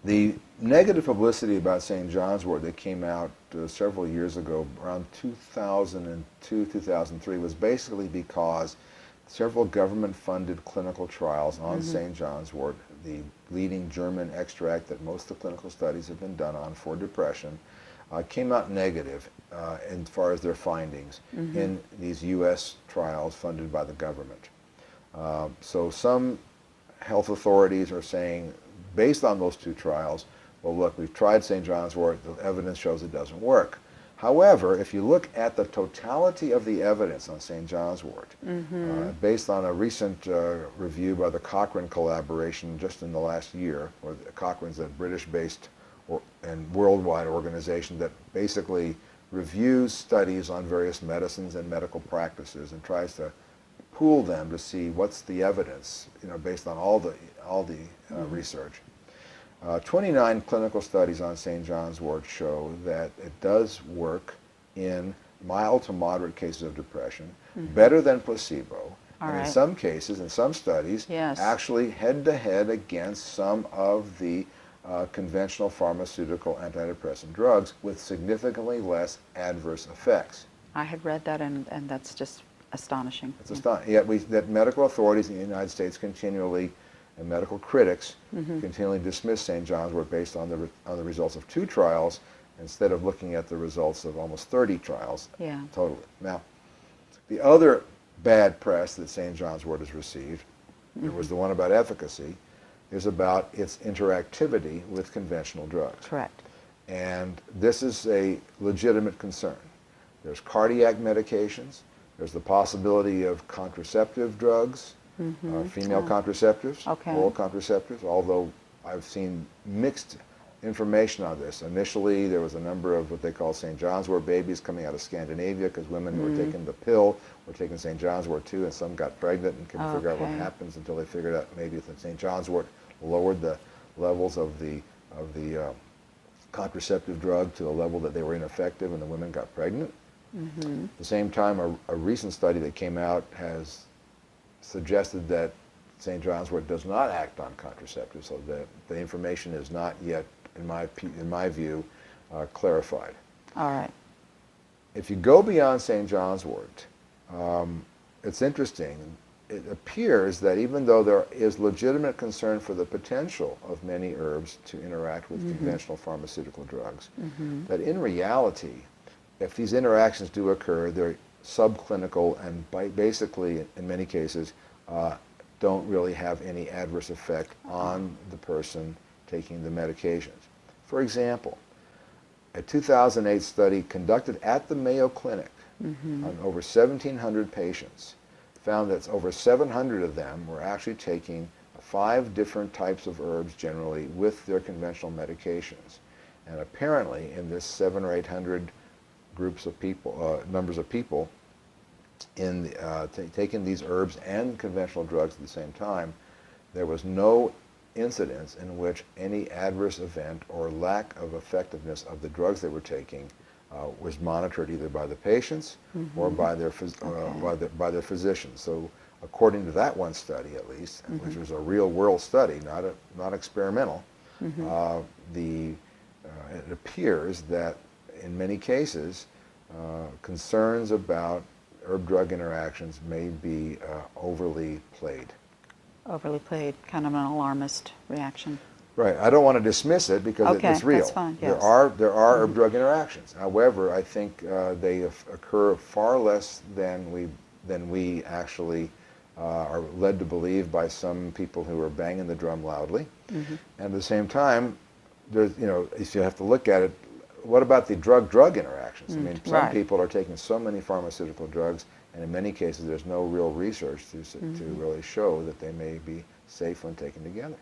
The negative publicity about St. John's Wort that came out several years ago, around 2002, 2003, was basically because several government-funded clinical trials on St. John's Wort, the leading German extract that most of the clinical studies have been done on for depression, came out negative as far as their findings in these U.S. trials funded by the government. So some health authorities are saying, based on those two trials, well, look, we've tried St. John's Wort, the evidence shows it doesn't work. However, if you look at the totality of the evidence on St. John's Wort, based on a recent review by the Cochrane collaboration just in the last year, or Cochrane's a British-based and worldwide organization that basically reviews studies on various medicines and medical practices and tries to pool them to see what's the evidence, based on all the research. 29 clinical studies on St. John's Wort show that it does work in mild to moderate cases of depression, better than placebo, and in some cases, in some studies, actually head-to-head against some of the conventional pharmaceutical antidepressant drugs with significantly less adverse effects. I had read that, and that's just astonishing. It's astonishing. Yet that medical authorities in the United States continually, and medical critics continually dismiss St. John's Wort based on the results of 2 trials instead of looking at the results of almost 30 trials totally. Now, the other bad press that St. John's Wort has received, there was the one about efficacy, is about its interactivity with conventional drugs. Correct. And this is a legitimate concern. There's cardiac medications, there's the possibility of contraceptive drugs, female contraceptives, oral contraceptives, although I've seen mixed information on this. Initially, there was a number of what they call St. John's Wort babies coming out of Scandinavia because women who were taking the pill were taking St. John's Wort too, and some got pregnant and couldn't figure out what happens until they figured out maybe that St. John's Wort lowered the levels of the contraceptive drug to the level that they were ineffective, and the women got pregnant. At the same time, a recent study that came out has suggested that St. John's Wort does not act on contraceptives, so that the information is not yet, in my view, clarified. All right. If you go beyond St. John's Wort, it's interesting. It appears that even though there is legitimate concern for the potential of many herbs to interact with conventional pharmaceutical drugs, that in reality, if these interactions do occur, they're subclinical and basically, in many cases, don't really have any adverse effect on the person taking the medications. For example, a 2008 study conducted at the Mayo Clinic on over 1,700 patients found that over 700 of them were actually taking 5 different types of herbs generally with their conventional medications. And apparently in this 700 or 800 groups of people, numbers of people, in taking these herbs and conventional drugs at the same time, there was no incidence in which any adverse event or lack of effectiveness of the drugs they were taking was monitored either by the patients or by their physicians. So according to that one study at least, which was a real world study, not experimental, it appears that in many cases concerns about herb-drug interactions may be overly played. Overly played, kind of an alarmist reaction. Right. I don't want to dismiss it because it's real. That's fine, yes. There are herb-drug interactions. However, I think they occur far less than we actually are led to believe by some people who are banging the drum loudly. And at the same time, there's, if you have to look at it, what about the drug-drug interactions? I mean, some people are taking so many pharmaceutical drugs, and in many cases there's no real research to really show that they may be safe when taken together.